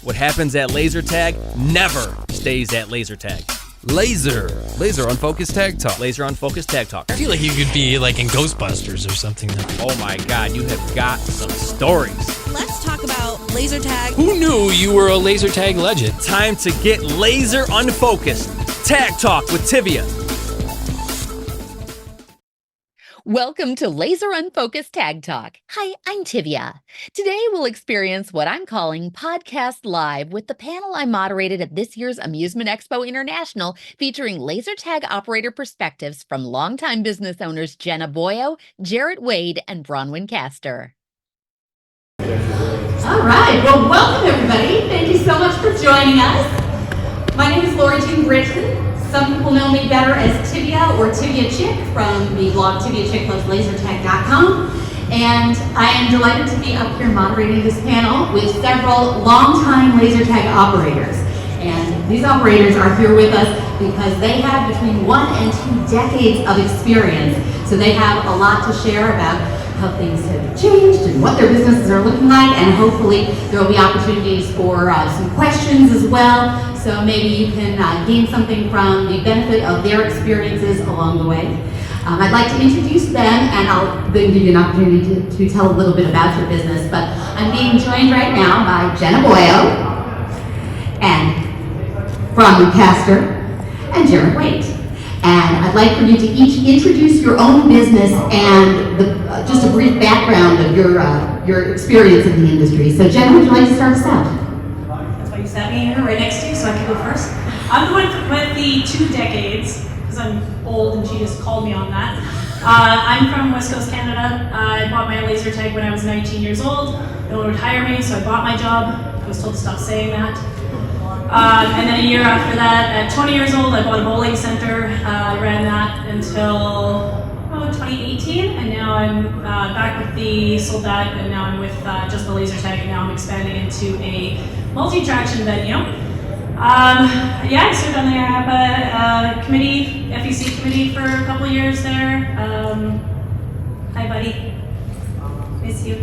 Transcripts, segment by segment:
What happens at laser tag never stays at laser tag. Laser Unfocused Tag Talk. Laser Unfocused Tag Talk. I feel like you could be like in Ghostbusters or something. Oh my God, you have got some stories. Let's talk about laser tag. Who knew you were a laser tag legend? Time to get laser unfocused. Tag Talk with Tivia. Welcome to Laser Unfocused Tag Talk. Hi, I'm Tivia. Today we'll experience what I'm calling Podcast Live with the panel I moderated at this year's Amusement Expo International, featuring laser tag operator perspectives from longtime business owners Jenna Boyo, Jarett, Waite, and Bronwyn. All right, well, welcome everybody. Thank you so much for joining us. My name is Lori Jean Bridgeton. Some people know me better as Tivia or Tivia Chick from the blog TiviaChick+LaserTag.com. And I am delighted to be up here moderating this panel with several longtime laser tag operators. And these operators are here with us because they have between 1 and 2 decades of experience. So they have a lot to share about how things have changed and what their businesses are looking like, and hopefully there will be opportunities for some questions as well, so maybe you can gain something from the benefit of their experiences along the way. I'd like to introduce them, and I'll then give you an opportunity to tell a little bit about your business, but I'm being joined right now by Jenna Boyo, and Bronwyn and Jarett Waite. And I'd like for you to each introduce your own business and just a brief background of your experience in the industry. So Jenna, would you like to start us out? That's why you sat me here right next to you, so I can go first. I'm the one with the 2 decades, because I'm old and she just called me on that. I'm from West Coast Canada. I bought my laser tag when I was 19 years old. No one would hire me, so I bought my job. I was told to stop saying that. And then a year after that, at 20 years old, I bought a bowling center. I ran that until 2018, and now I'm back with sold that, and now I'm with just the laser tag, and now I'm expanding into a multi-traction venue. I served on there. I have a committee, FEC committee for a couple years there. Hi, buddy. Miss you.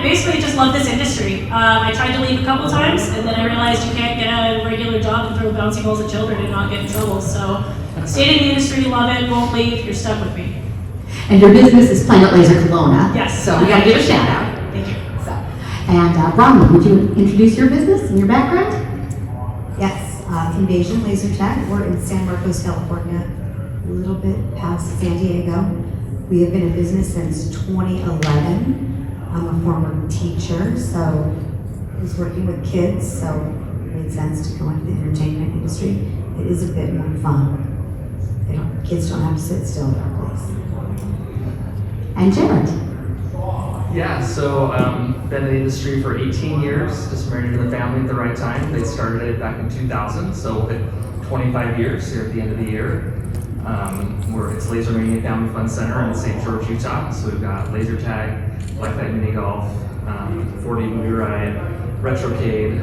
Basically just love this industry. I tried to leave a couple times, and then I realized you can't get a regular job and throw bouncy balls at children and not get in trouble. So stayed in the industry, love it, won't leave, you're stuck with me. And your business is Planet Laser Kelowna. Yes. So we gotta give a shout out. Thank you. And Bronwyn, would you introduce your business and your background? Yes, Invasion Laser Tag. We're in San Marcos, California, a little bit past San Diego. We have been in business since 2011. I'm a former teacher, so I was working with kids, so it made sense to go into the entertainment industry. It is a bit more fun. Kids don't have to sit still at our place. And Jarett. Yeah, so been in the industry for 18 years, just married into the family at the right time. They started it back in 2000, so we'll hit 25 years here at the end of the year. It's Laser Mania Family Fun Center in St. George, Utah. So we've got laser tag, black light mini golf, 4D movie ride, retrocade,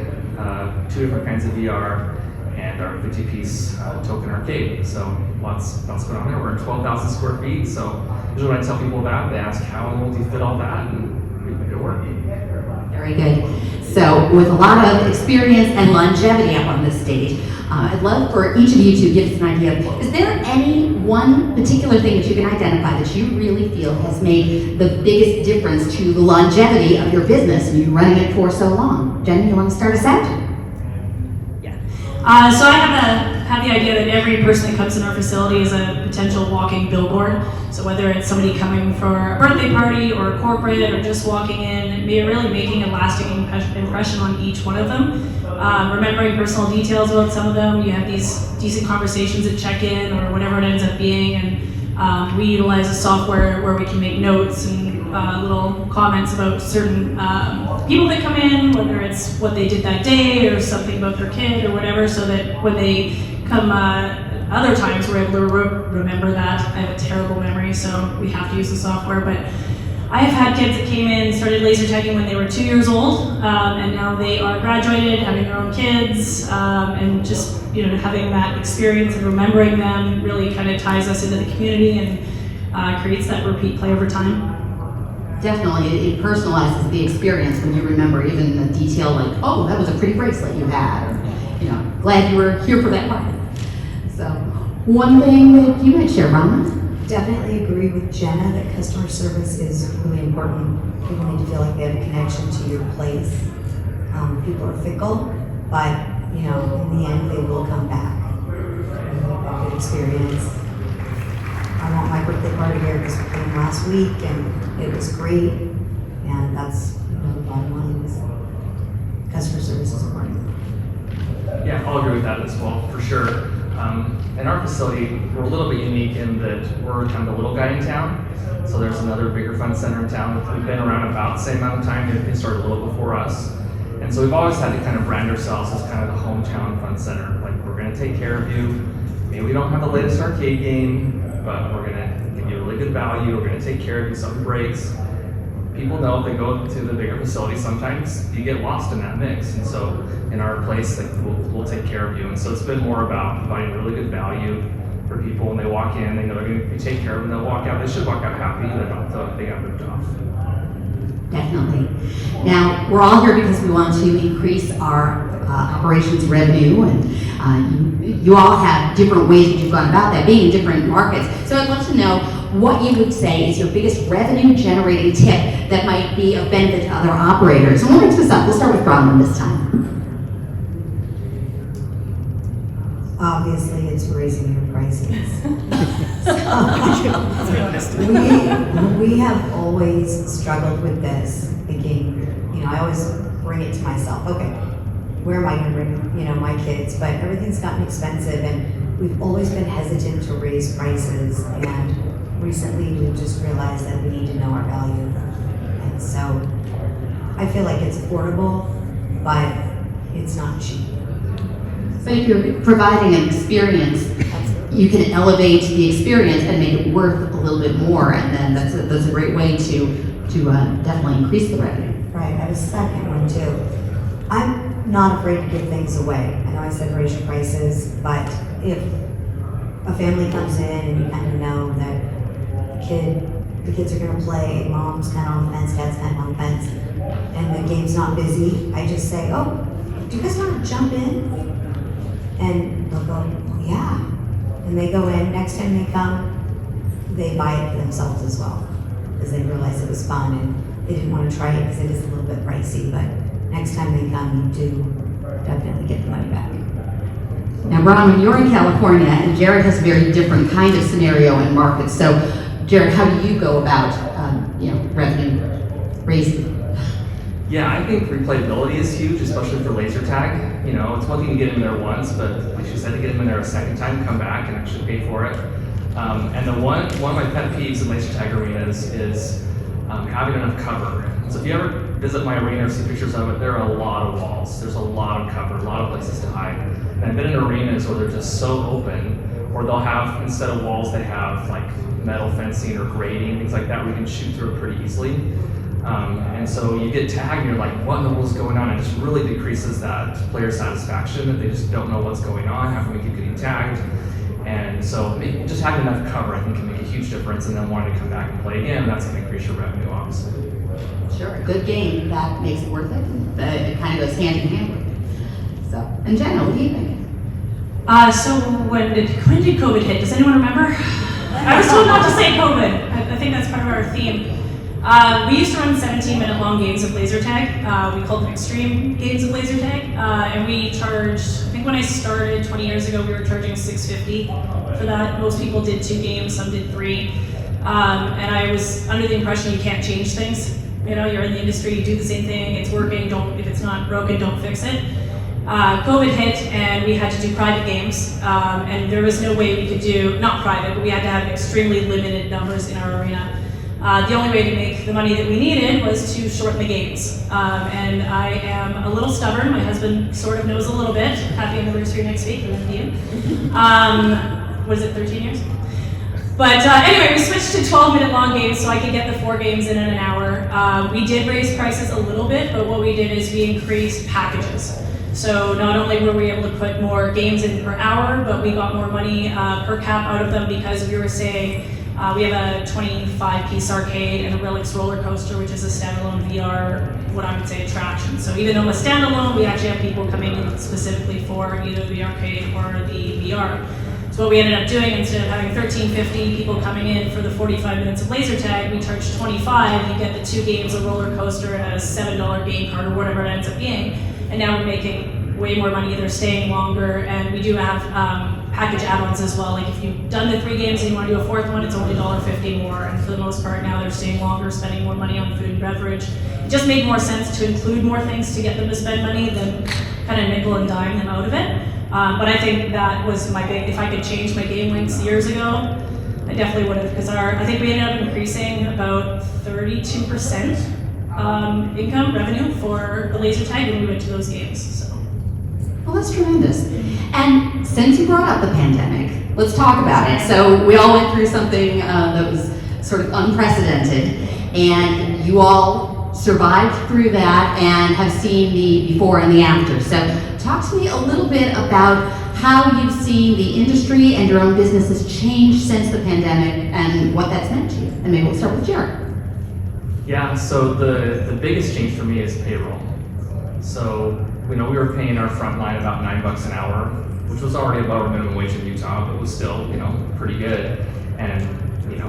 2 different kinds of VR, and our 50-piece token arcade. So lots going on there. We're in 12,000 square feet. So usually when I tell people about it, they ask how in the world do you fit all that, and we make it work. Very good. So with a lot of experience and longevity up on this stage, I'd love for each of you to give us an idea of, is there any one particular thing that you can identify that you really feel has made the biggest difference to the longevity of your business and you running it for so long? Jenna, you want to start us out? Yeah. So I have the idea that every person that comes in our facility is a potential walking billboard. So whether it's somebody coming for a birthday party or corporate or just walking in, really making a lasting impression on each one of them. Remembering personal details about some of them. You have these decent conversations at check-in or whatever it ends up being, and we utilize a software where we can make notes and little comments about certain people that come in, whether it's what they did that day or something about their kid or whatever, so that when they come other times we're able to remember that. I have a terrible memory, so we have to use the software, but I have had kids that came in and started laser tagging when they were 2 years old, and now they are graduated, having their own kids, and just having that experience and remembering them really kind of ties us into the community and creates that repeat play over time. Definitely, it personalizes the experience when you remember even a detail like, oh, that was a pretty bracelet you had, or, glad you were here for that party. So, one thing that you might share, Bronwyn? Definitely agree with Jenna that customer service is really important. People need to feel like they have a connection to your place. People are fickle, but in the end, they will come back. A good experience. I want my birthday party here because we came last week and it was great. And that's the bottom line is customer service is important. Yeah, I'll agree with that as well, for sure. In our facility, we're a little bit unique in that we're kind of the little guy in town. So there's another bigger fun center in town. We've been around about the same amount of time. They started a little before us. And so we've always had to kind of brand ourselves as kind of the hometown fun center. Like, we're going to take care of you. Maybe we don't have the latest arcade game, but we're going to give you a really good value. We're going to take care of you. Something breaks. People know if they go to the bigger facility, sometimes you get lost in that mix. And so in our place, like, we'll take care of you. And so it's been more about providing really good value for people. When they walk in, they know they're going to be taken care of, and they'll walk out. They should walk out happy. They don't feel like they got ripped off. Definitely. Now, we're all here because we want to increase our operations revenue, and you all have different ways that you've gone about that, being in different markets. So I'd love to know what you would say is your biggest revenue generating tip that might be of benefit to other operators. And we'll mix this up. We'll start with Bronwyn this time. Obviously, it's raising your prices. We have always struggled with this, thinking, I always bring it to myself. Okay, where am I going to bring, my kids? But everything's gotten expensive, and we've always been hesitant to raise prices. And recently, we've just realized that we need to know our value. And so, I feel like it's affordable, but it's not cheap. So if you're providing an experience, you can elevate the experience and make it worth a little bit more, and then that's a great way to definitely increase the revenue. Right, I have a second one too. I'm not afraid to give things away. I know I said raise your prices, but if a family comes in and you kind of know that the kids are going to play, mom's kind of on the fence, dad's kind of on the fence, and the game's not busy, I just say, oh, do you guys want to jump in? And they'll go, oh, yeah. And they go in. Next time they come, they buy it for themselves as well, because they realize it was fun and they didn't want to try it because it is a little bit pricey. But next time they come, you do definitely get the money back. Now, Bronwyn, you're in California, and Jarett has a very different kind of scenario and market. So, Jarett, how do you go about, revenue raising? Yeah, I think replayability is huge, especially for laser tag. It's one thing to get them there once, but like you said, to get them in there a second time, come back and actually pay for it. And the one of my pet peeves in laser tag arenas is having enough cover. So if you ever visit my arena or see pictures of it, there are a lot of walls. There's a lot of cover, a lot of places to hide. And I've been in arenas where they're just so open, or they'll have, instead of walls, they have like metal fencing or grating, things like that, where you can shoot through it pretty easily. And so you get tagged and you're like, what in the world's going on? It just really decreases that player satisfaction, that they just don't know what's going on, how can we keep getting tagged? And so just having enough cover, I think, can make a huge difference, and then wanting to come back and play again, that's going to increase your revenue, obviously. Sure, a good game, that makes it worth it. It kind of goes hand in hand with it. So, and Jenna, what do you think? So when did COVID hit? Does anyone remember? I was told not to say COVID. I think that's part of our theme. We used to run 17-minute long games of laser tag. We called them extreme games of laser tag. And we charged, I think when I started 20 years ago, we were charging $6.50 for that. Most people did 2 games, some did 3. And I was under the impression you can't change things. You're in the industry, you do the same thing, it's working, if it's not broken, don't fix it. COVID hit and we had to do private games. And there was no way we could do, not private, but we had to have extremely limited numbers in our arena. The only way to make the money that we needed was to shorten the games. And I am a little stubborn. My husband sort of knows a little bit. Happy anniversary next week, with you. Was it 13 years? But anyway, we switched to 12-minute long games so I could get the 4 games in an hour. We did raise prices a little bit, but what we did is we increased packages. So not only were we able to put more games in per hour, but we got more money per cap out of them, because we were saying, We have a 25-piece arcade and a Relics roller coaster, which is a standalone VR, what I would say, attraction. So even though it's standalone, we actually have people coming in specifically for either the arcade or the VR. So what we ended up doing, instead of having 13.50 people coming in for the 45 minutes of laser tag, we charge $25. You get the 2 games, a roller coaster, and a $7 game card, or whatever it ends up being. And now we're making way more money. They're staying longer, and we do have package add-ons as well. Like if you've done the 3 games and you want to do a 4th one, it's only $1.50 more. And for the most part, now they're staying longer, spending more money on food and beverage. It just made more sense to include more things to get them to spend money than kind of nickel and dime them out of it. But I think that was my big, if I could change my game links years ago, I definitely would have, because I think we ended up increasing about 32% income revenue for the laser tag when we went to those games. So. Well, that's tremendous. And since you brought up the pandemic, let's talk about it. So we all went through something that was sort of unprecedented, and you all survived through that and have seen the before and the after. So talk to me a little bit about how you've seen the industry and your own businesses change since the pandemic and what that's meant to you. And maybe we'll start with Jarett. Yeah, so the biggest change for me is payroll. So, we were paying our front line about $9 an hour, which was already above our minimum wage in Utah, but was still, pretty good. And,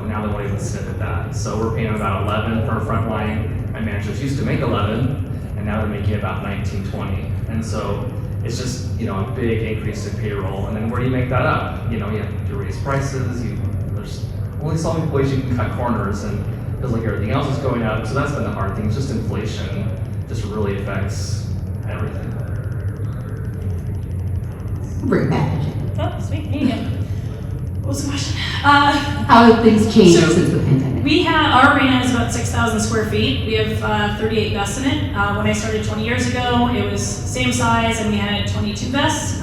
now they won't even sniff at that. So we're paying about 11 for our front line. My managers used to make 11, and now they're making about 19, 20. And so it's just, a big increase in payroll. And then where do you make that up? You have to raise prices. There's only so many ways you can cut corners, and it feels like everything else is going up. So that's been the hard thing. It's just inflation just really affects everything. Bring it back. Oh, sweet. Here you go. What was the question? How have things changed since the pandemic? Our arena is about 6,000 square feet. We have 38 vests in it. When I started 20 years ago, it was same size, and we had 22 vests.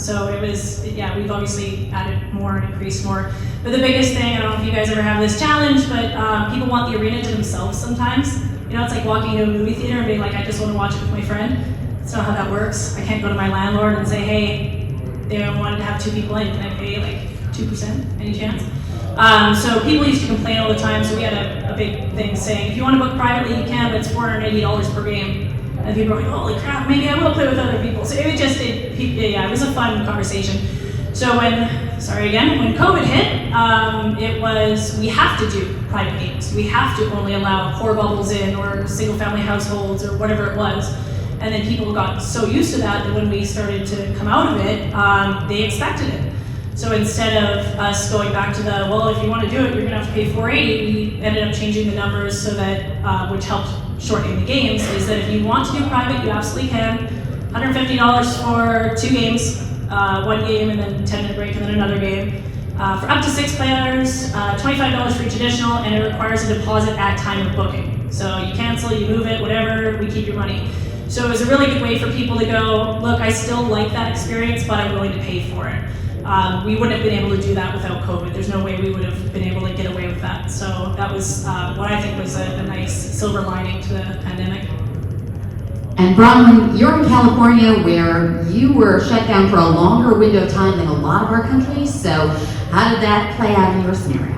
So it was, we've obviously added more and increased more. But the biggest thing, I don't know if you guys ever have this challenge, but people want the arena to themselves sometimes. It's like walking into a movie theater and being like, I just want to watch it with my friend. That's not how that works. I can't go to my landlord and say, hey, they wanted to have 2 people in. Can I pay like 2%? Any chance? So people used to complain all the time. So we had a big thing saying, if you want to book privately, you can, but it's $480 per game. And people were like, holy crap, maybe I will play with other people. So it was a fun conversation. So when COVID hit, it was, we have to do private games. We have to only allow core bubbles in, or single family households, or whatever it was. And then people got so used to that when we started to come out of it, they expected it. So instead of us going back to if you want to do it, you're going to have to pay $480, we ended up changing the numbers so that, which helped shortening the games, is that if you want to do private, you absolutely can. $150 for 2 games, 1 game and then 10-minute break and then another game. For up to 6 players, $25 for each additional, and it requires a deposit at time of booking. So you cancel, you move it, whatever, we keep your money. So it was a really good way for people to go, look, I still like that experience, but I'm willing to pay for it. We wouldn't have been able to do that without COVID. There's no way we would have been able to get away with that. So that was what I think was a nice silver lining to the pandemic. And Bronwyn, you're in California, where you were shut down for a longer window of time than a lot of our countries. So how did that play out in your scenario?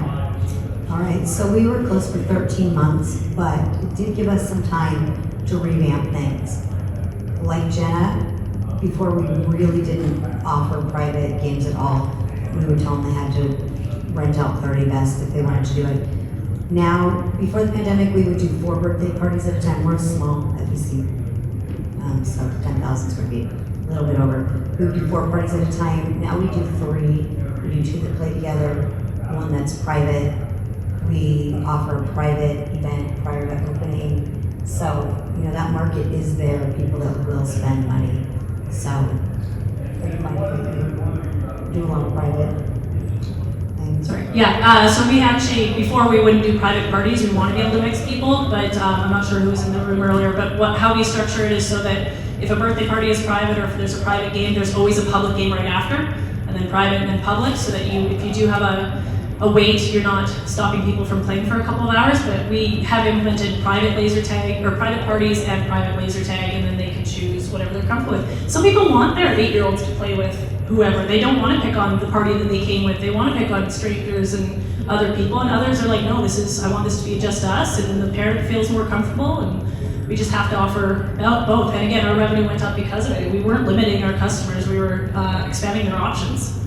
All right, so we were closed for 13 months, but it did give us some time to revamp things. Like Jenna, before we really didn't offer private games at all. We would tell them they had to rent out 30 vests if they wanted to do it. Now, before the pandemic, we would do 4 birthday parties at a time. We're small FEC, so 10,000 square feet, a little bit over. We would do 4 parties at a time. Now we do 3. We do 2 that play together, 1 that's private. We offer a private event prior to opening. So, that market is there, people that will spend money. So, we do a lot of private. So we actually, before we wouldn't do private parties, we want to be able to mix people, but I'm not sure who was in the room earlier, but how we structure it is so that if a birthday party is private, or if there's a private game, there's always a public game right after, and then private and then public, so that if you do have a wait, you're not stopping people from playing for a couple of hours. But we have implemented private laser tag, or private parties and private laser tag, and then they can choose whatever they're comfortable with. Some people want their 8-year-olds to play with whoever. They don't want to pick on the party that they came with. They want to pick on strangers and other people, and others are like, no, I want this to be just us, and then the parent feels more comfortable, and we just have to offer both. And again, our revenue went up because of it. We weren't limiting our customers, we were expanding their options.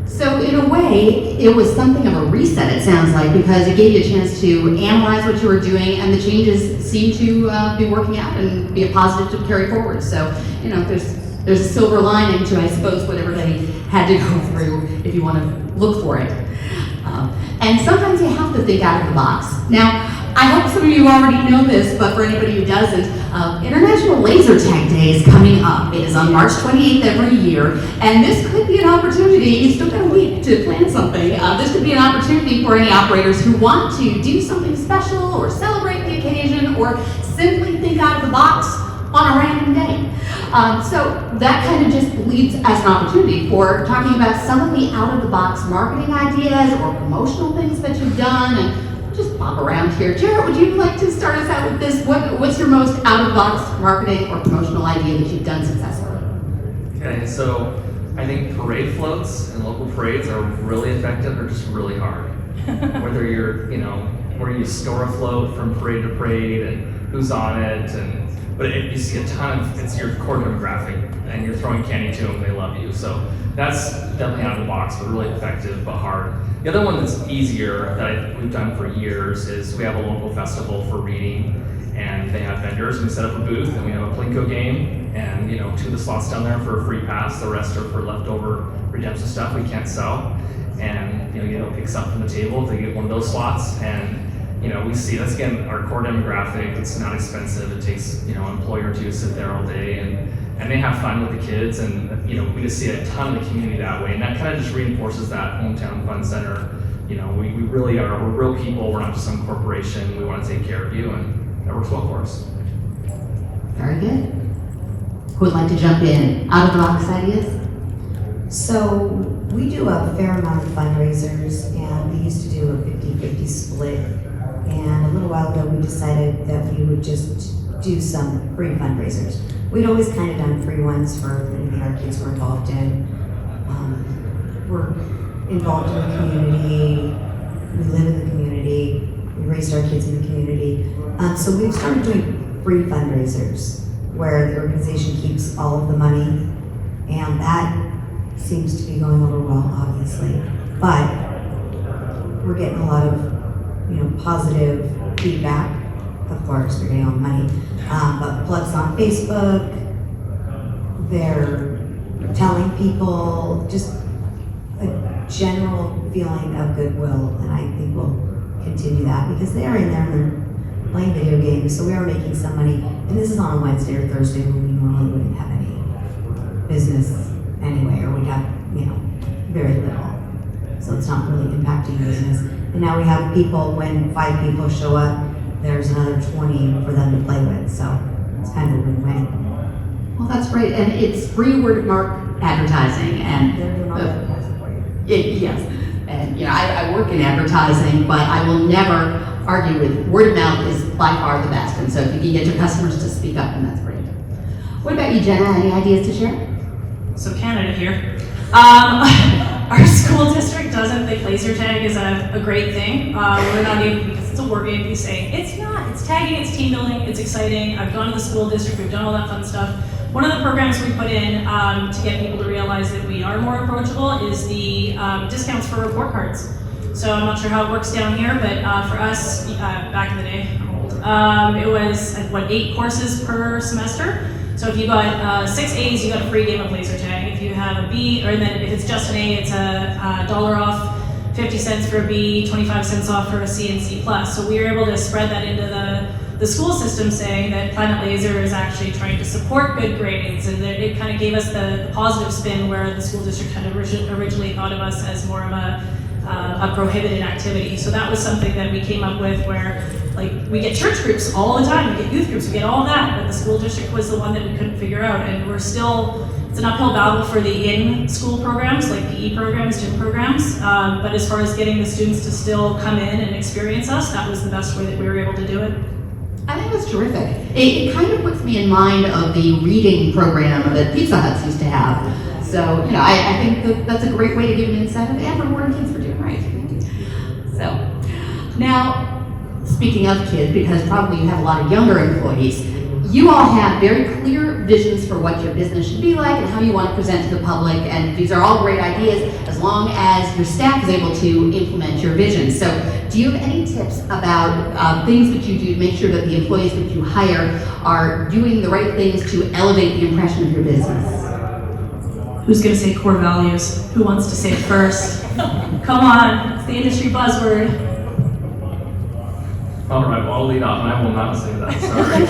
So in a way, it was something of a reset, it sounds like, because it gave you a chance to analyze what you were doing, and the changes seem to be working out and be a positive to carry forward. So, there's a silver lining to, I suppose, what everybody had to go through if you want to look for it. And sometimes you have to think out of the box. Now, I hope some of you already know this, but for anybody who doesn't, International Laser Tag Day is coming up. It is on March 28th every year, and this could be an opportunity. You've still got a week to plan something. This could be an opportunity for any operators who want to do something special or celebrate the occasion or simply think out of the box on a random day. So that kind of just leads as an opportunity for talking about some of the out-of-the-box marketing ideas or promotional things that you've done, and just pop around here. Jarett, would you like to start us out with this? What's your most out-of-the-box marketing or promotional idea that you've done successfully? Okay, so I think parade floats and local parades are really effective or just really hard. Whether you're, where you store a float from parade to parade and who's on it, but you see a ton of, it's your core demographic, and you're throwing candy to them, they love you. So that's definitely out of the box, but really effective, but hard. The other one that's easier that we've done for years is we have a local festival for reading, and they have vendors, and we set up a booth, and we have a Plinko game, and 2 of the slots down there for a free pass, the rest are for leftover redemption stuff we can't sell. And pick something from the table to get one of those slots, and we see that's again our core demographic. It's not expensive. It takes an employee or two to sit there all day, and they have fun with the kids, and we just see a ton of the community that way, and that kind of just reinforces that hometown fun center. We really are. We're real people. We're not just some corporation. We want to take care of you, and that works well for us. Very good. Who would like to jump in? Out of the box ideas? So we do a fair amount of fundraisers, and we used to do a 50-50 split. And a little while ago, we decided that we would just do some free fundraisers. We'd always kind of done free ones for anything our kids were involved in. We're involved in the community. We live in the community. We raised our kids in the community. So we've started doing free fundraisers where the organization keeps all of the money, and that seems to be going over well, obviously, but we're getting a lot of positive feedback. Of course, we're getting all the money, but plugs on Facebook, they're telling people, just a general feeling of goodwill, and I think we'll continue that because they are in there and they're playing video games, so we are making some money, and this is on a Wednesday or Thursday when we normally wouldn't have any business anyway, or we'd have, very little. So it's not really impacting business. And now we have people, when 5 people show up, there's another 20 for them to play with. So it's kind of a win-win. Well, that's great. And it's free word of mouth advertising. And they're doing all the advertising for you. Yes. And I work in advertising, but I will never argue with word of mouth is by far the best. And so if you can get your customers to speak up, then that's great. What about you, Jenna? Any ideas to share? So Canada here. Our school district doesn't think laser tag is a great thing. We're not even, because it's a war game, we say, it's not, it's tagging, it's team building, it's exciting. I've gone to the school district, we've done all that fun stuff. One of the programs we put in to get people to realize that we are more approachable is the discounts for report cards. So I'm not sure how it works down here, but for us, back in the day, I'm old, it was 8 courses per semester. So if you got 6 A's, you got a free game of laser tag. If you have a B, or then if it's just an A, it's a $1 off, 50 cents for a B, 25 cents off for a C and C+. So we were able to spread that into the school system, saying that Planet Laser is actually trying to support good grades, and that it kind of gave us the positive spin where the school district had originally thought of us as more of a prohibited activity. So that was something that we came up with where, we get church groups all the time, we get youth groups, we get all of that, but the school district was the one that we couldn't figure out, and it's an uphill battle for the in-school programs, like PE programs, gym programs, but as far as getting the students to still come in and experience us, that was the best way that we were able to do it. I think that's terrific. It kind of puts me in mind of the reading program that Pizza Huts used to have. So, I think that's a great way to give an incentive and reward kids for doing right. So, now, speaking of kids, because probably you have a lot of younger employees, you all have very clear visions for what your business should be like and how you want to present to the public, and these are all great ideas as long as your staff is able to implement your vision. So do you have any tips about things that you do to make sure that the employees that you hire are doing the right things to elevate the impression of your business? Who's going to say core values? Who wants to say it first? Come on, it's the industry buzzword. All right, well, I'll lead off, and I will not say that, sorry.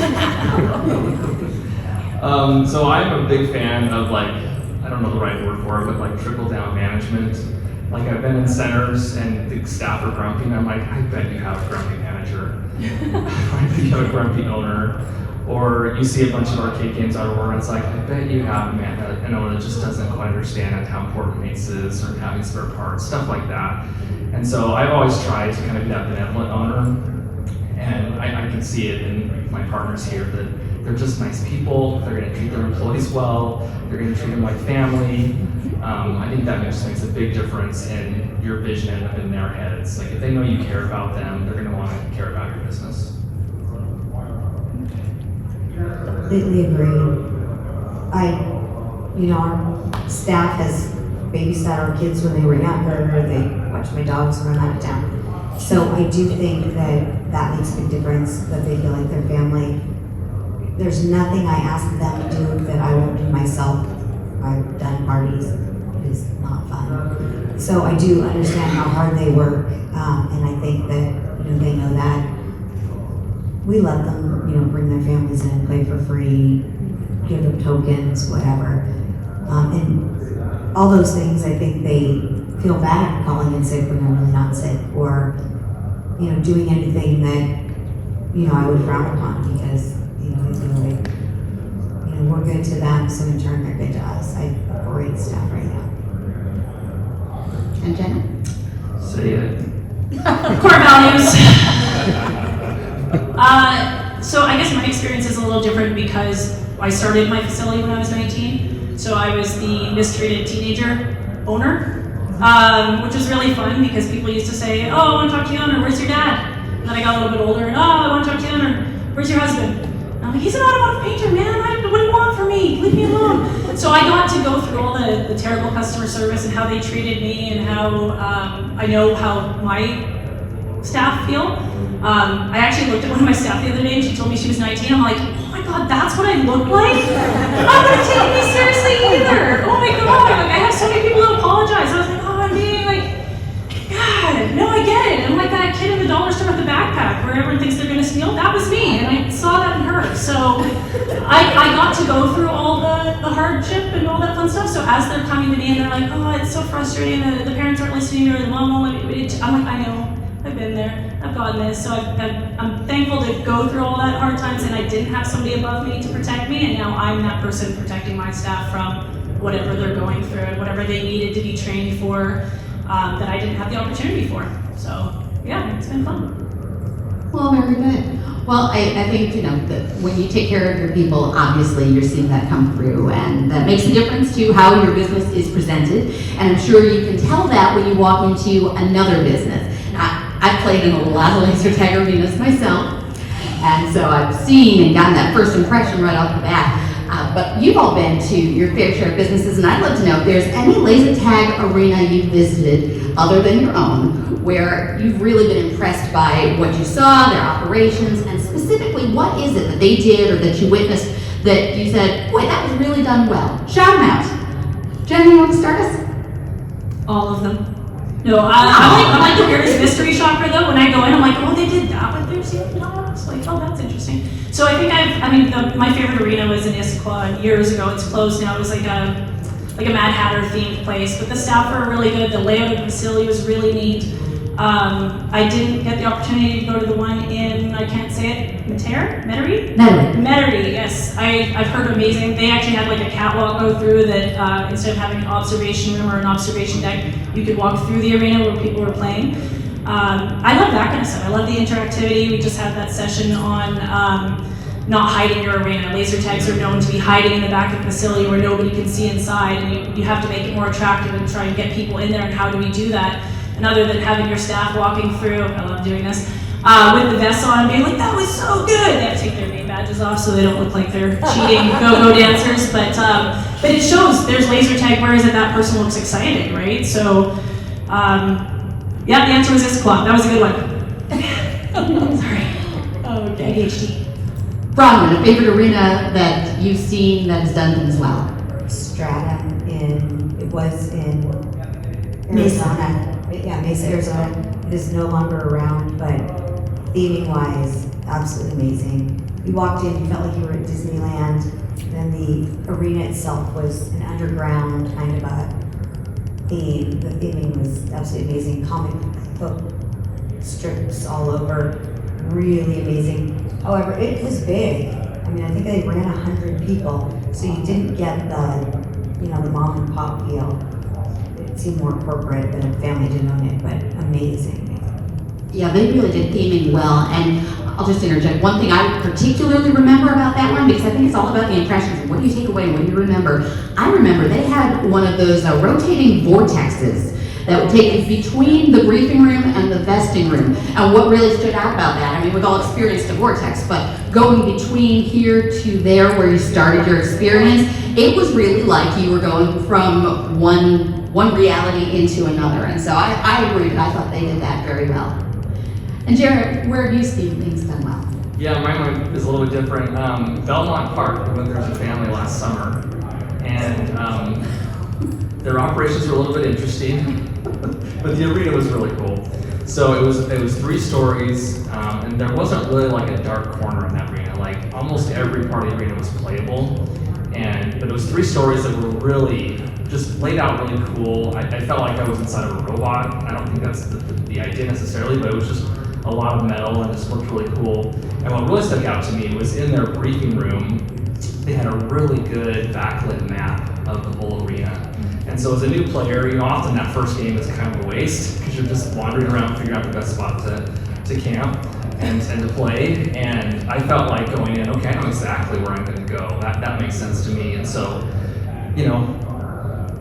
So I'm a big fan of, I don't know the right word for it, but trickle-down management. I've been in centers, and the staff are grumpy, and I'm like, I bet you have a grumpy manager. I bet you have a grumpy owner. Or you see a bunch of arcade games out of order, and it's like, I bet you have an owner that just doesn't quite understand how important maintenance is, or having spare parts, stuff like that. And so I've always tried to kind of be that benevolent owner. And I can see it in my partners here that they're just nice people. They're going to treat their employees well. They're going to treat them like family. I think that just makes a big difference in your vision and in their heads. If they know you care about them, they're going to want to care about your business. Completely agree. Our staff has babysat our kids when they were younger. They watch my dogs run out of town. So I do think that makes a big difference, that they feel like their family. There's nothing I ask them to do that I won't do myself. I've done parties. It is not fun. So I do understand how hard they work, and I think that they know that. We let them bring their families in, play for free, give them tokens, whatever. And all those things, I think they feel bad calling in sick when they're really not sick, or doing anything that I would frown upon, because they feel like we're good to them, so in turn they're good to us. I have great staff right now. And Jenna? Say it. Core values. So I guess my experience is a little different because I started my facility when I was 19. So I was the mistreated teenager owner. Which was really fun because people used to say, oh, I want to talk to the owner, where's your dad? And then I got a little bit older and, oh, I want to talk to the owner, where's your husband? And I'm like, he's an automotive painter, man, what do you want from me? Leave me alone. So I got to go through all the terrible customer service and how they treated me and how I know how my staff feel. I actually looked at one of my staff the other day and she told me she was 19. I'm like, oh my God, that's what I look like? I'm not taking me seriously either. Oh my God, I have so many people who apologize. I was like, God, no, I get it. I'm like that kid in the dollar store with the backpack where everyone thinks they're going to steal. That was me, and I saw that in her. So I got to go through all the hardship and all that fun stuff. So as they're coming to me and they're like, oh, it's so frustrating, the parents aren't listening to me or the mom won't let me. I'm like, I know, I've been there, I've gotten this. So I'm thankful to go through all that hard times, and I didn't have somebody above me to protect me, and now I'm that person protecting my staff from whatever they're going through and whatever they needed to be trained for. That I didn't have the opportunity for. So, yeah, it's been fun. Well, very good. Well, I think, that when you take care of your people, obviously you're seeing that come through, and that makes a difference to how your business is presented. And I'm sure you can tell that when you walk into another business. I've played in a lot of laser tag arenas myself, and so I've seen and gotten that first impression right off the bat. But you've all been to your fair share of businesses, and I'd love to know if there's any laser tag arena you've visited other than your own where you've really been impressed by what you saw, their operations, and specifically what is it that they did or that you witnessed that you said, boy, that was really done well. Shout them out. Jenna, you want to start us? All of them. No, I'm like the weirdest mystery shopper though. When I go in, I'm like, oh, they did that with their CFP. It's like, oh, that's interesting. So I think my favorite arena was in Issaquah years ago. It's closed now. It was like a Mad Hatter themed place, but the staff were really good. The layout of the facility was really neat. I didn't get the opportunity to go to the one in, I can't say it, Metairie, yes. I've heard amazing. They actually had like a catwalk go through that instead of having an observation room or an observation deck, you could walk through the arena where people were playing. I love that kind of stuff. I love the interactivity. We just had that session on not hiding your arena. Laser tags are known to be hiding in the back of the facility where nobody can see inside, and you have to make it more attractive and try and get people in there. And how do we do that? And other than having your staff walking through, I love doing this, with the vests on and being like, that was so good. They have to take their name badges off so they don't look like they're cheating go-go dancers. But it shows there's laser tag wearers and that person looks excited, right? So, yeah, the answer was this clock. That was a good one. Sorry. Oh, okay. ADHD. Bronwyn, a favorite arena that you've seen that has done things well? Stratum it was in Arizona. Yeah, Mesa, Arizona. It is no longer around, but theming-wise, absolutely amazing. You walked in, you felt like you were at Disneyland. Then the arena itself was an underground kind of a theme. The theming was absolutely amazing. Comic book strips all over, really amazing. However, it was big. I mean, I think they ran 100 people, so you didn't get the mom and pop feel. It seemed more corporate, but a family didn't own it, but amazing. Yeah, they really did theming well, and I'll just interject. One thing I particularly remember about that one, because I think it's all about the impressions. What do you take away? What do you remember? I remember they had one of those rotating vortexes that would take you between the briefing room and the vesting room. And what really stood out about that, I mean, we've all experienced a vortex, but going between here to there where you started your experience, it was really like you were going from one reality into another. And so I agreed. I thought they did that very well. And Jarett, where have you seen things done well? Yeah, mine is a little bit different. Belmont Park, we went there as a family last summer, and their operations were a little bit interesting, but the arena was really cool. So it was 3 stories, and there wasn't really like a dark corner in that arena. Like almost every part of the arena was playable, but it was 3 stories that were really just laid out really cool. I felt like I was inside of a robot. I don't think that's the idea necessarily, but it was just a lot of metal and just looked really cool. And what really stuck out to me was in their briefing room, they had a really good backlit map of the whole arena. And so as a new player, often that first game is kind of a waste because you're just wandering around figuring out the best spot to camp and to play. And I felt like going in, okay, I know exactly where I'm going to go. That makes sense to me. And so,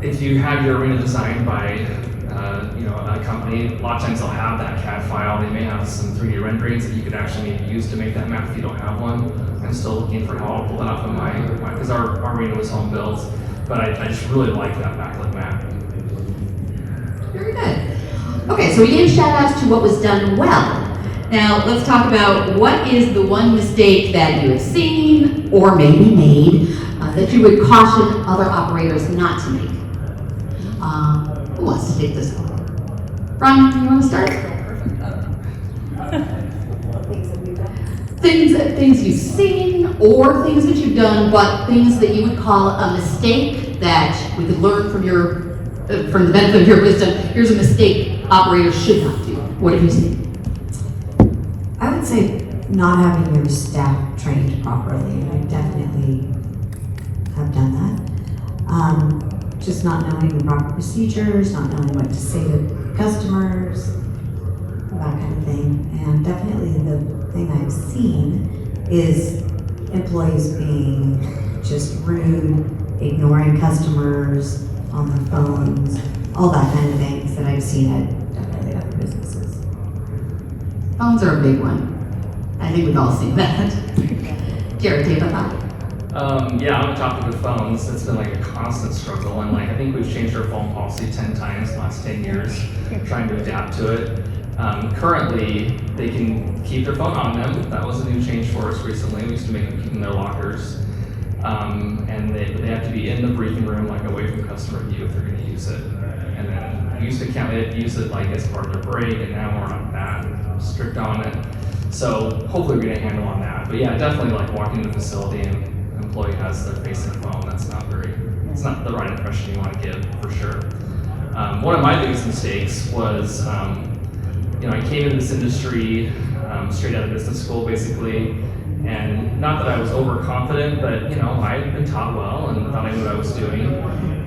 if you have your arena designed by a company, a lot of times they'll have that CAD file. They may have some 3D renderings that you could actually maybe use to make that map if you don't have one. I'm still looking for how I'll pull that off of because our arena was home built, but I just really like that backlit map. Very good. Okay, so we gave shout outs to what was done well. Now let's talk about what is the one mistake that you have seen or maybe made that you would caution other operators not to make. Who wants to take this one? Bronwyn, you want to start? Things you've seen or things that you've done, but things that you would call a mistake that we could learn from the benefit of your wisdom. Here's a mistake operators should not do. What have you seen? I would say not having your staff trained properly. I definitely have done that. Just not knowing the proper procedures, not knowing what to say to customers, that kind of thing. And definitely the thing I've seen is employees being just rude, ignoring customers on their phones, all that kind of things that I've seen at definitely other businesses. Phones are a big one. I think we've all seen that. Jarett, do you have a thought? Yeah, on the topic of phones, it's been like a constant struggle, and I think we've changed our phone policy 10 times in the last 10 years, trying to adapt to it. Currently, they can keep their phone on them. That was a new change for us recently. We used to make them keep in their lockers, and they have to be in the briefing room, like away from customer view if they're going to use it. And then we used to use it like as part of their break, and now we're not that strict on it. So hopefully we get a handle on that. But yeah, definitely like walking into the facility and an employee has their face in the phone, it's not the right impression you want to give for sure. One of my biggest mistakes was, I came into this industry straight out of business school basically, and not that I was overconfident, but I had been taught well and thought I knew what I was doing.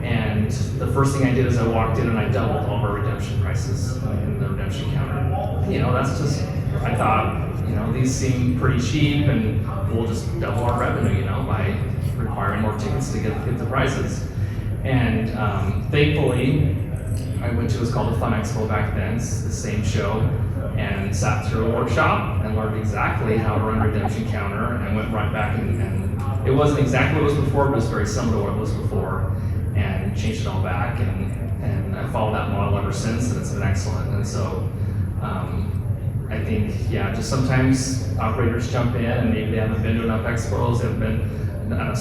And the first thing I did is I walked in and I doubled all of our redemption prices in the redemption counter. That's just I thought, these seem pretty cheap, and we'll just double our revenue, by requiring more tickets to get the prizes. And thankfully, I went to what's called the Fun Expo back then, it's the same show, and sat through a workshop and learned exactly how to run a redemption counter, and went right back and it wasn't exactly what it was before, but it was very similar to what it was before, and changed it all back, and I followed that model ever since, and it's been excellent. And so I think, just sometimes operators jump in and maybe they haven't been to enough expos, they haven't been to enough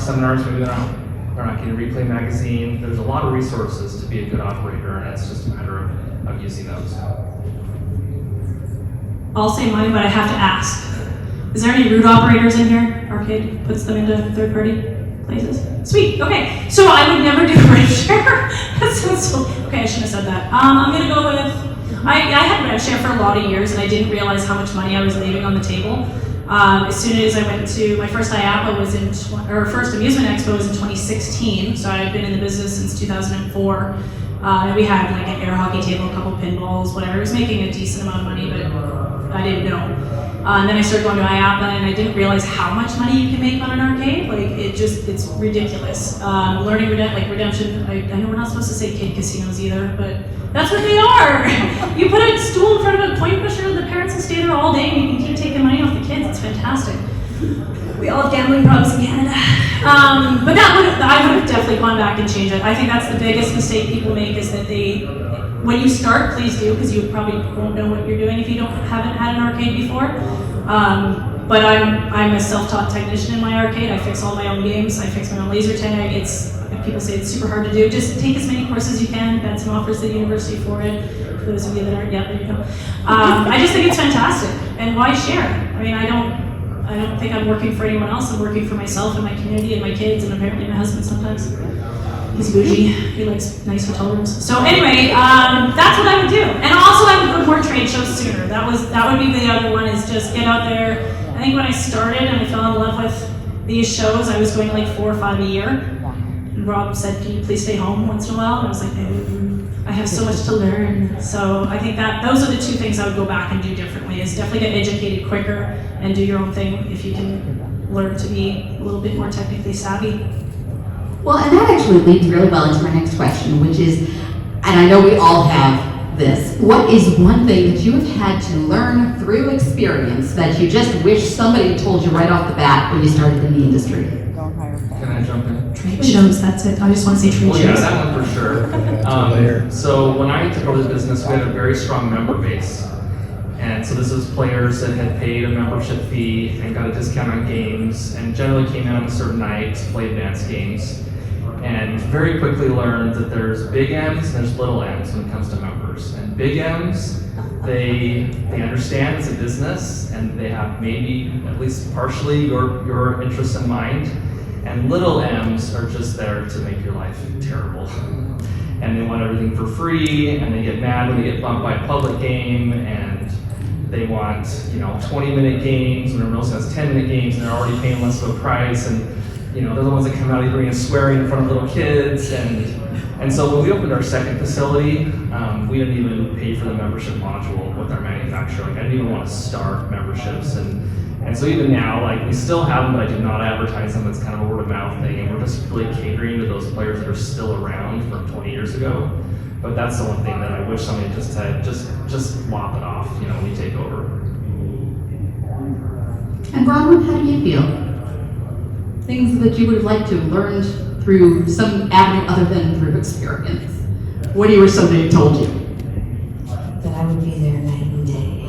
seminars, maybe they're not getting Replay magazine. There's a lot of resources to be a good operator, and it's just a matter of using those. I'll say mine, but I have to ask. Is there any route operators in here? Arcade puts them into third-party places? Sweet, okay. So I would never do rev share. That sounds so, okay, I shouldn't have said that. I'm gonna go with, I had rev share for a lot of years, and I didn't realize how much money I was leaving on the table. As soon as I went to, my first IAPA was first Amusement Expo was in 2016, so I've been in the business since 2004. And we had like an air hockey table, a couple pinballs, whatever. It was making a decent amount of money, but I didn't know. And then I started going to IAPA, and I didn't realize how much money you can make on an arcade. Like, it's ridiculous. Learning redemption, I know we're not supposed to say kid casinos either, but that's what they are. You put a stool in front of a point pusher, the parents will stay there all day, and you can keep taking money off the kids. It's fantastic. We all have gambling problems in Canada. But I would have definitely gone back and changed it. I think that's the biggest mistake people make, is that when you start, please do, because you probably won't know what you're doing if you haven't had an arcade before. But I'm a self-taught technician in my arcade. I fix all my own games. I fix my own laser tag. People say it's super hard to do. Just take as many courses as you can. Benson offers the university for it. For those of you that aren't, there you go. I just think it's fantastic. And why share? I mean, I don't think I'm working for anyone else. I'm working for myself and my community and my kids, and apparently my husband sometimes. He's bougie. He likes nice hotel rooms. So anyway, that's what I would do. And also I would go to more trade shows sooner. That would be the other one, is just get out there. I think when I started and I fell in love with these shows, I was going to like 4 or 5 a year. And Rob said, "Can you please stay home once in a while?" And I was like, I have so much to learn. So I think that those are the two things I would go back and do differently, is definitely get educated quicker and do your own thing if you can learn to be a little bit more technically savvy. Well, and that actually leads really well into my next question, which is, and I know we all have this, what is one thing that you have had to learn through experience that you just wish somebody had told you right off the bat when you started in the industry? Can I jump in? Trade shows, that's it. I just want to say trade shows. Yeah, that one for sure. So when I took over the business, we had a very strong member base. And so this was players that had paid a membership fee and got a discount on games, and generally came in on a certain night to play advanced games. And very quickly learned that there's big M's and there's little M's when it comes to members. And big M's, they understand it's a business, and they have maybe at least partially your interests in mind. And little M's are just there to make your life terrible. And they want everything for free, and they get mad when they get bumped by a public game, and they want 20-minute games when everyone else has 10-minute games, and they're already paying less of a price. And they're the ones that come out agreeing and swearing in front of little kids. And so when we opened our second facility, we didn't even pay for the membership module with our manufacturer. Like, I didn't even want to start memberships. And so even now, we still have them, but I do not advertise them. It's kind of a word of mouth thing. And we're just really catering to those players that are still around from 20 years ago. But that's the one thing that I wish somebody just had, just lop it off, when you take over. And Bronwyn, how do you feel? Things that you would have liked to have learned through some avenue other than through experience. What do you wish somebody had told you? That I would be there night and day.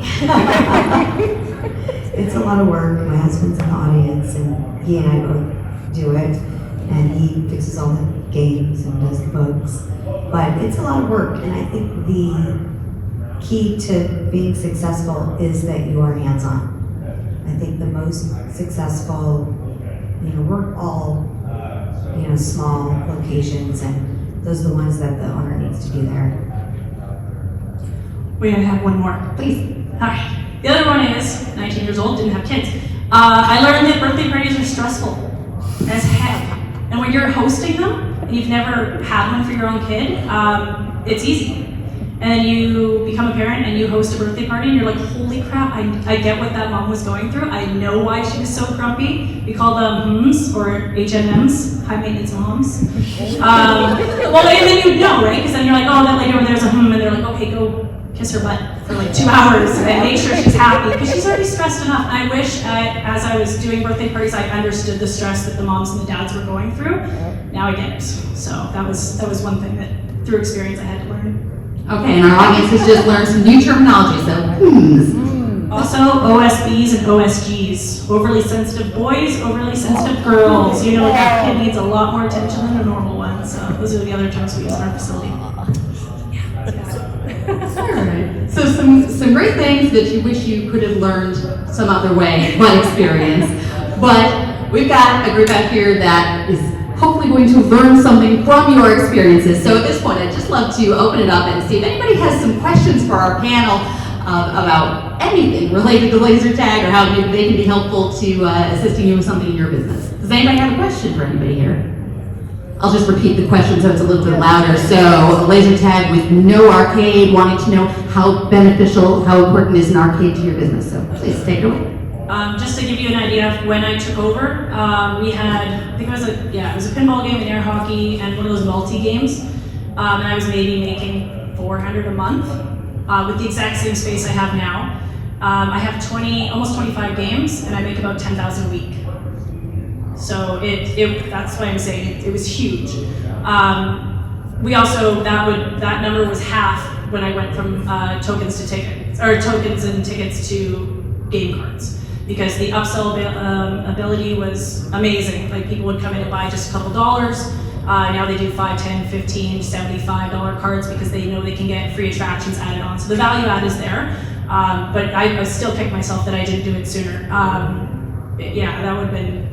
It's a lot of work. My husband's in the audience, and he and I both do it. And he fixes all the games and does the books. But it's a lot of work, and I think the key to being successful is that you are hands-on. I think the most successful, we're all, small locations, and those are the ones that the owner needs to be there. We're gonna have one more, please. All right. The other one is 19 years old, didn't have kids. I learned that birthday parties are stressful as heck, and when you're hosting them and you've never had one for your own kid, it's easy. And then you become a parent and you host a birthday party and you're like, holy crap, I get what that mom was going through. I know why she was so grumpy. We call them HMMs or HMMs, high maintenance moms. Well, and then you know, right? Because then you're like, oh, that lady over there's a and they're like, okay, go kiss her butt for like 2 hours and make sure she's happy because she's already stressed enough. And I wish as I was doing birthday parties, I understood the stress that the moms and the dads were going through. Now I get it. So that was one thing that through experience I had to learn. Okay, and our audience has just learned some new terminology, so Also, OSBs and OSGs, overly sensitive boys, overly sensitive girls. You know, that kid needs a lot more attention than a normal one. So those are the other terms we use in our facility. Alright. So some great things that you wish you could have learned some other way by experience. But we've got a group out here that is hopefully going to learn something from your experiences. So at this point, I'd just love to open it up and see if anybody has some questions for our panel about anything related to laser tag or how maybe they can be helpful to assisting you with something in your business. Does anybody have a question for anybody here? I'll just repeat the question so it's a little bit louder. So laser tag with no arcade, wanting to know how beneficial, how important is an arcade to your business. So please take it away. Just to give you an idea of when I took over, we had, I think it was a pinball game, an air hockey, and one of those multi games. And I was maybe making $400 a month with the exact same space I have now. I have almost 25 games, and I make about $10,000 a week. So that's why I'm saying it was huge. We also, that number was half when I went from tokens and tickets to game cards. Because the upsell ability was amazing. Like people would come in and buy just a couple dollars. Now they do $5, $10, $15, $75 cards because they know they can get free attractions added on. So the value add is there. But I still kick myself that I didn't do it sooner. Yeah, that would have been,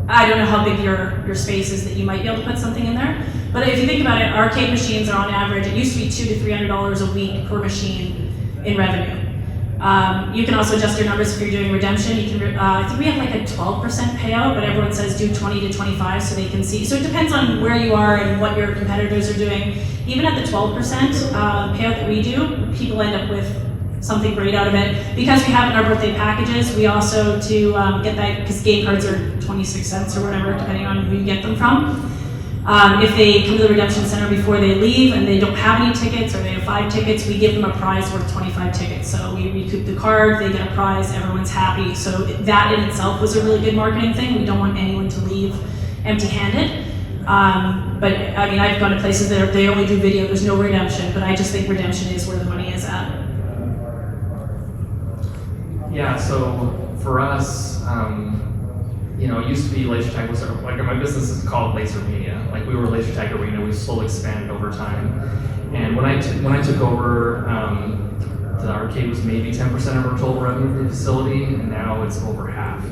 I don't know how big your space is that you might be able to put something in there. But if you think about it, arcade machines are on average, it used to be $200 to $300 a week per machine in revenue. You can also adjust your numbers if you're doing redemption. You can, I think we have like a 12% payout, but everyone says do 20 to 25 so they can see. So it depends on where you are and what your competitors are doing. Even at the 12% payout that we do, people end up with something great out of it. Because we have it in our birthday packages, we also, to get that, because game cards are 26 cents or whatever, depending on who you get them from. If they come to the redemption center before they leave and they don't have any tickets or they have 5 tickets, we give them a prize worth 25 tickets. So we recoup the card, they get a prize, everyone's happy. So that in itself was a really good marketing thing. We don't want anyone to leave empty-handed. But I mean, I've gone to places that they only do video, there's no redemption, but I just think redemption is where the money is at. Yeah, so for us, you know, it used to be laser tag was like my business is called Laser Media. Like we were Laser Tag Arena, we slowly expanded over time. And when I took over, the arcade was maybe 10% of our total revenue for the facility, and now it's over half.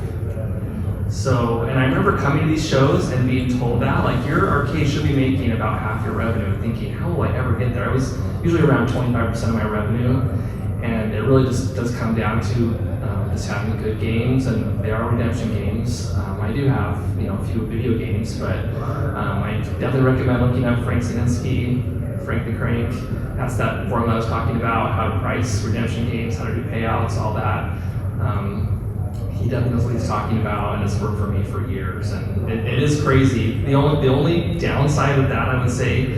So, and I remember coming to these shows and being told that, like, your arcade should be making about half your revenue, thinking, how will I ever get there? I was usually around 25% of my revenue, and it really just does come down to just having good games, and they are redemption games. I do have, you know, a few video games, but I definitely recommend looking up Frank Zielinski, Frank the Crank. That's that forum I was talking about, how to price redemption games, how to do payouts, all that. He definitely knows what he's talking about, and it's worked for me for years. And it is crazy. The only downside of that, I would say,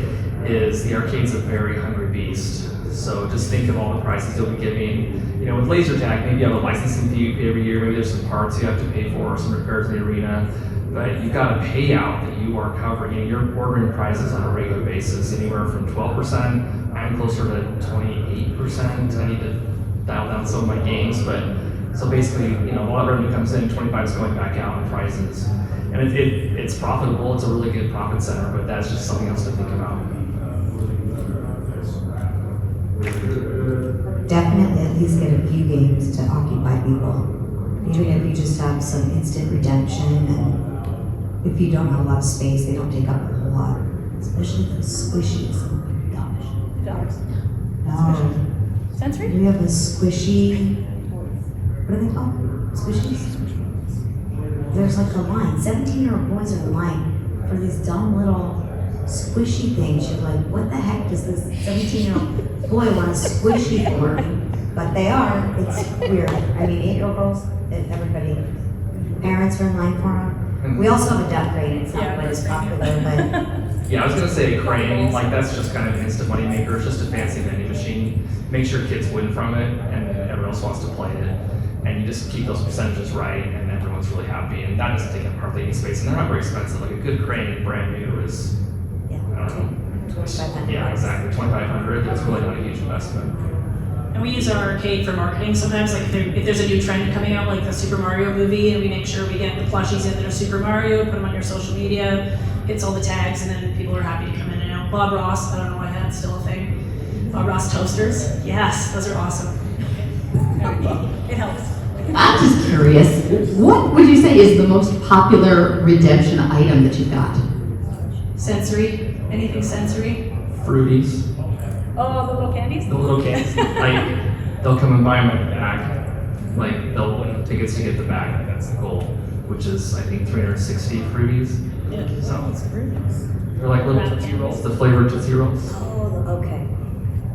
is the arcade's a very hungry beast. So just think of all the prices you'll be giving. You know, with laser tag, maybe you have a licensing fee you pay every year, maybe there's some parts you have to pay for, some repairs in the arena, but you've got a payout that you are covering. You know, you're ordering prizes on a regular basis, anywhere from 12%, I'm closer to 28%. I need to dial down some of my games, but so basically, you know, a lot of revenue comes in, 25 is going back out in prizes. And it's profitable, it's a really good profit center, but that's just something else to think about. Definitely at least get a few games to occupy people. Even if you just have some instant redemption, and if you don't have a lot of space, they don't take up a whole lot. Especially those squishies. Oh my gosh. Dogs. No. Sensory? We have a squishy, what are they called? Squishies? There's like a line, 17-year-old boys are in line for these dumb little squishy things. You're like, what the heck does this 17-year-old boy, I want a squishy form, but they are. It's weird. I mean, 8-year-old girls, everybody, parents are in line for them. We also have a duck crane. It's not quite as popular, but Yeah, I was gonna say a crane, like that's just kind of an instant money maker. It's just a fancy vending machine. Make sure kids win from it, and everyone else wants to play it. And you just keep those percentages right, and everyone's really happy. And that doesn't take up hardly any space, and they're not very expensive. Like a good crane, brand new, is I don't know. 2,500. Yeah, exactly. 2,500. That's really not a huge investment. And we use our arcade for marketing sometimes, like if there's a new trend coming out, like the Super Mario movie, and we make sure we get the plushies in that are Super Mario, put them on your social media, hits all the tags, and then people are happy to come in and out. Bob Ross, I don't know why that's still a thing. Bob Ross toasters, yes, those are awesome. It helps. I'm just curious, what would you say is the most popular redemption item that you've got? Sensory, anything sensory? Fruities. Oh, the little candies? The little kids, like, they'll come and buy my bag. Like, they'll win tickets to get the bag. That's the goal, which is, I think, 360 Fruities. Yeah. So, they're like little Tootsie Rolls, the flavored Tootsie Rolls. Oh, okay.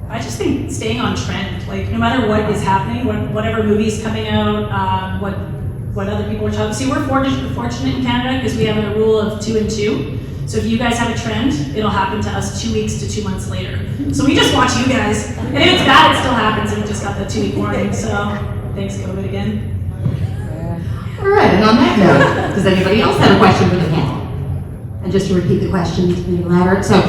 I just think staying on trend, like no matter what is happening, whatever movie's coming out, what other people are talking. See, we're fortunate in Canada because we have a rule of 2 and 2. So if you guys have a trend, it'll happen to us 2 weeks to 2 months later. So we just watch you guys, and if it's bad, it still happens, and we just got the 2-week warning. So thanks, COVID again. All right, and on that note, does anybody else have a question for the panel? And just to repeat the question to be elaborate, so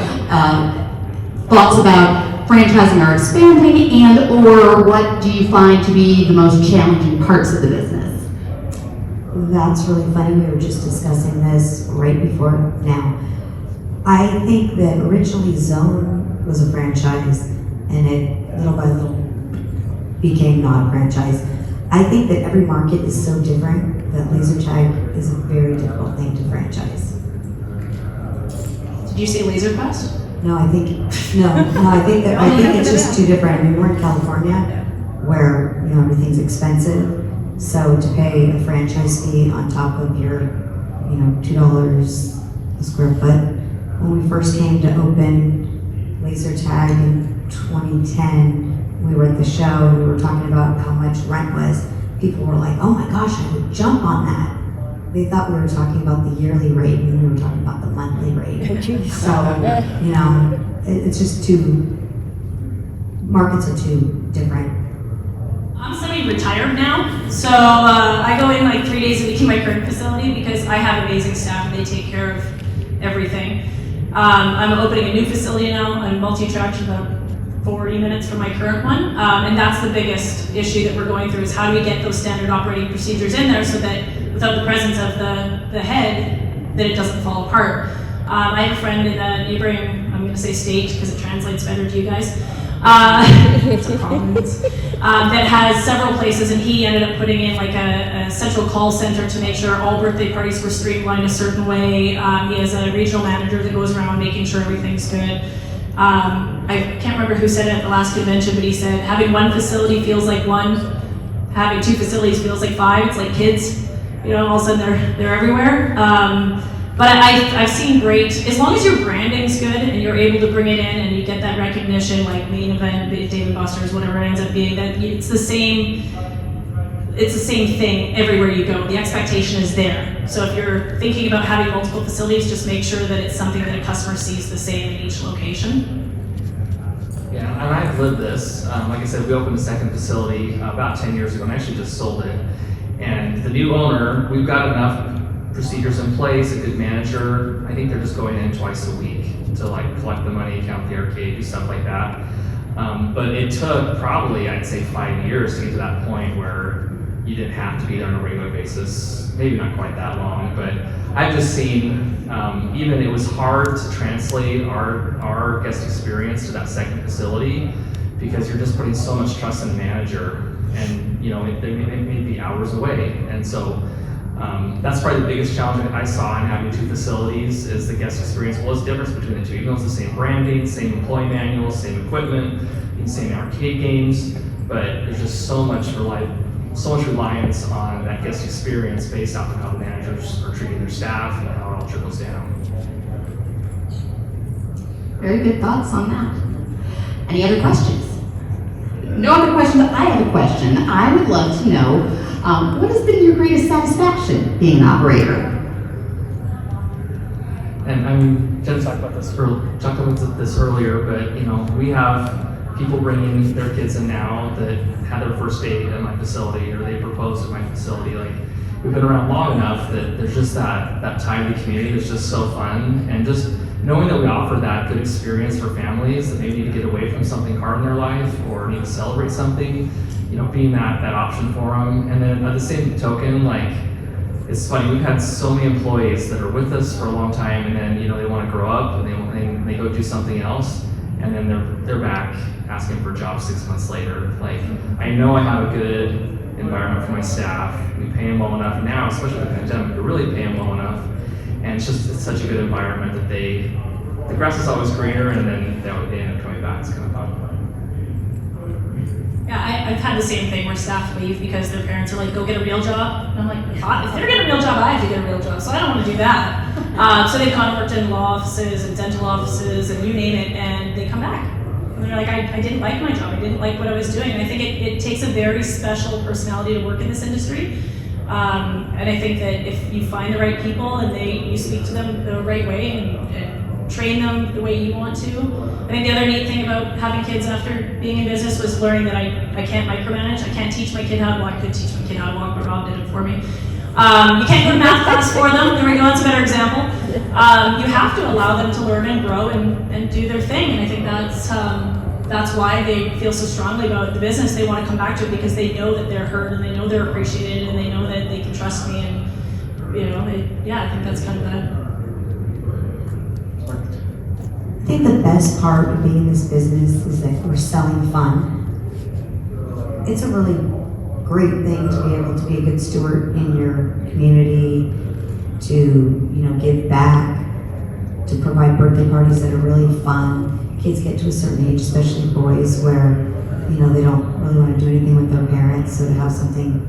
thoughts about franchising are expanding, and or what do you find to be the most challenging parts of the business? That's really funny. We were just discussing this right before now. I think that originally Zone was a franchise, and it little by little became not a franchise. I think that every market is so different that laser tag is a very difficult thing to franchise. Did you say Laser Quest? No, I think I think it's just too different. I mean, we're in California, where everything's expensive. So to pay a franchise fee on top of your, $2 a square foot. When we first came to open laser tag in 2010, we were at the show. We were talking about how much rent was. People were like, "Oh my gosh, I would jump on that." They thought we were talking about the yearly rate, and we were talking about the monthly rate. So it's just markets are too different. I'm semi-retired now, so I go in like 3 days a week in my current facility because I have amazing staff and they take care of everything. I'm opening a new facility now. I'm multi-attraction about 40 minutes from my current one, and that's the biggest issue that we're going through is how do we get those standard operating procedures in there so that without the presence of the head, that it doesn't fall apart. I have a friend in a neighboring, I'm going to say state because it translates better to you guys, it's a province, that has several places, and he ended up putting in like a central call center to make sure all birthday parties were streamlined a certain way. He has a regional manager that goes around making sure everything's good. I can't remember who said it at the last convention, but he said having one facility feels like one, having 2 facilities feels like 5. It's like kids, all of a sudden they're everywhere. But I've seen great, as long as your branding's good and you're able to bring it in and you get that recognition, like Main Event, Dave & Buster's, whatever it ends up being, that it's the same thing everywhere you go. The expectation is there. So if you're thinking about having multiple facilities, just make sure that it's something that a customer sees the same in each location. Yeah, and I've lived this. Like I said, we opened a second facility about 10 years ago and actually just sold it. And the new owner, we've got enough procedures in place, a good manager. I think they're just going in twice a week to collect the money, count the arcade, do stuff like that. But it took probably, I'd say 5 years to get to that point where you didn't have to be there on a regular basis. Maybe not quite that long, but I've just seen, even it was hard to translate our guest experience to that second facility because you're just putting so much trust in the manager, and they may be hours away. And so that's probably the biggest challenge that I saw in having 2 facilities is the guest experience. What was the difference between the 2? Even though it's the same branding, same employee manuals, same equipment, same arcade games, but there's just so much reliance on that guest experience based off of how the managers are treating their staff and how it all trickles down. Very good thoughts on that. Any other questions? no other questions. I have a question. I would love to know, what has been your greatest satisfaction being an operator? And I mean, Jen talked about this earlier, but you know, we have people bringing their kids in now that had their first date at my facility, or they proposed at my facility. Like, we've been around long enough that there's just that tie to the community that's just so fun, and just knowing that we offer that good experience for families that maybe need to get away from something hard in their life or need to celebrate something, you know, being that option for them. And then at the same token, like, it's funny, we've had so many employees that are with us for a long time, and then, you know, they want to grow up and they go do something else, and then they're back asking for a job 6 months later. Like, I know I have a good environment for my staff. We pay them well enough now, especially with the pandemic, we really pay them well enough. And it's such a good environment that the grass is always greener, and then they end up coming back. It's kind of fun. Yeah, I've had the same thing where staff leave because their parents are like, go get a real job. And I'm like, if they're getting a real job, I have to get a real job, so I don't want to do that. So they've gone and worked in law offices and dental offices and you name it, and they come back. And they're like, I didn't like my job, I didn't like what I was doing. And I think it takes a very special personality to work in this industry. And I think that if you find the right people and you speak to them the right way and train them the way you want to. I think the other neat thing about having kids after being in business was learning that I can't micromanage. I can't teach my kid how to walk. I could teach my kid how to walk, but Rob did it for me. You can't go to math class for them. There we go, that's a better example. You have to allow them to learn and grow and do their thing. And I think that's why they feel so strongly about the business. They want to come back to it because they know that they're heard and they know they're appreciated and they know that they can trust me. And, you know, I think that's kind of that. I think the best part of being in this business is that we're selling fun. It's a really great thing to be able to be a good steward in your community, to, you know, give back, to provide birthday parties that are really fun. Kids get to a certain age, especially boys, where, you know, they don't really want to do anything with their parents, so to have something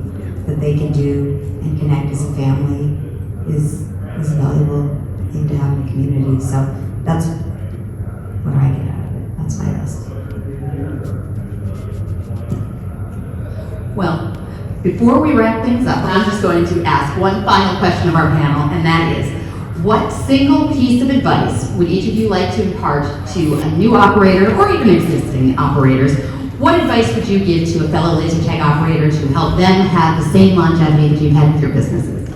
that they can do and connect as a family is a valuable thing to have in a community. So that's what I get out of it. That's my best. Well, before we wrap things up, I'm just going to ask one final question of our panel, and that is, what single piece of advice would each of you like to impart to a new operator or even existing operators? What advice would you give to a fellow laser tag operator to help them have the same longevity that you've had with your businesses?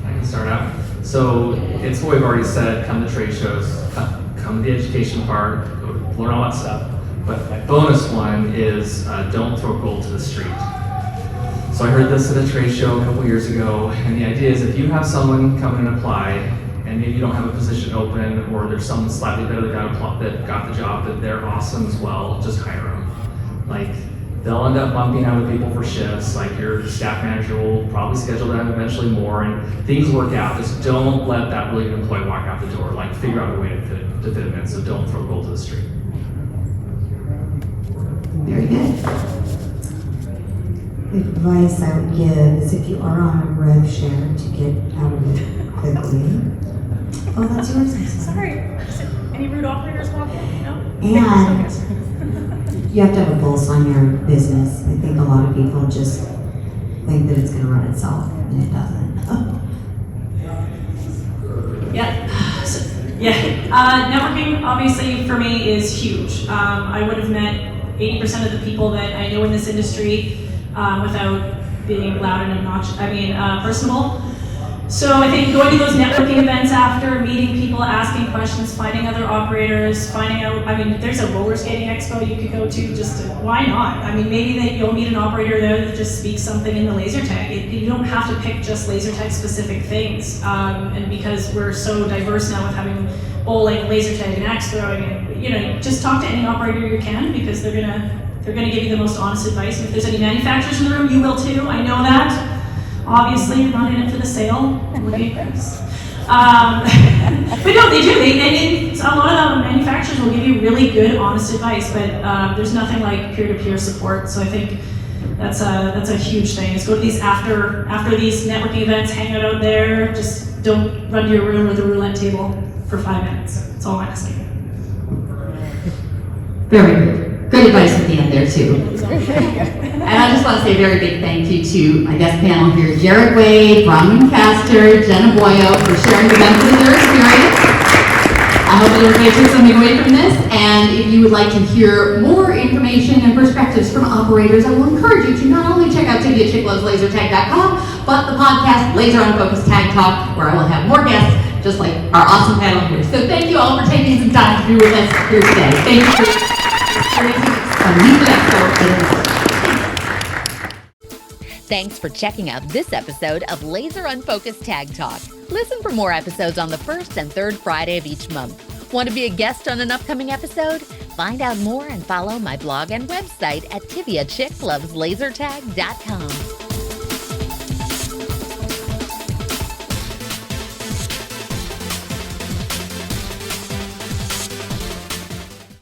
I can start out. So it's what we've already said, come to trade shows, come to the education part, learn all that stuff. But my bonus one is don't throw gold to the street. So I heard this at a trade show a couple years ago, and the idea is if you have someone come in and apply, and maybe you don't have a position open, or there's someone slightly better that got the job, that they're awesome as well, just hire them. Like, they'll end up bumping out of people for shifts, like your staff manager will probably schedule them eventually more, and things work out. Just don't let that really good employee walk out the door. Like, figure out a way to fit them in, so don't throw gold to the street. Very good. The advice I would give is if you are on a rev share to get out of it quickly. Oh, that's yours. I'm sorry. Any rude operators walking? No? And you have to have a pulse on your business. I think a lot of people just think that it's going to run itself, and it doesn't. Networking obviously for me is huge. I would have met 80% of the people that I know in this industry without being loud and personable. So I think going to those networking events after, meeting people, asking questions, finding other operators, finding out, there's a roller skating expo you could go to, why not? Maybe you'll meet an operator there that just speaks something in the laser tag. You don't have to pick just laser tag specific things. And because we're so diverse now with having bowling, laser tag, and axe throwing, and just talk to any operator you can, because they're gonna give you the most honest advice. And if there's any manufacturers in the room, you will too. I know that. Obviously, you're not in it for the sale. But no, they do. A lot of the manufacturers will give you really good, honest advice. But there's nothing like peer-to-peer support. So I think that's a huge thing. Is go to these after these networking events, hang out there. Just don't run to your room or the roulette table for 5 minutes. That's all I'm asking. Very good. Good advice at the end there too. And I just want to say a very big thank you to my guest panel here, Jarett, Waite, Bronwyn, Jenna Boyo, for sharing with them their experience. I hope that everybody took something away from this, and if you would like to hear more information and perspectives from operators, I will encourage you to not only check out TiviaChickLovesLaserTag.com, but the podcast Laser Unfocused Tag Talk, where I will have more guests just like our awesome panel here. So thank you all for taking some time to be with us here today. Thank you for Amusement Expo. Thanks for checking out this episode of Laser Unfocused Tag Talk. Listen for more episodes on the first and third Friday of each month. Want to be a guest on an upcoming episode? Find out more and follow my blog and website at TiviaChickLovesLaserTag.com.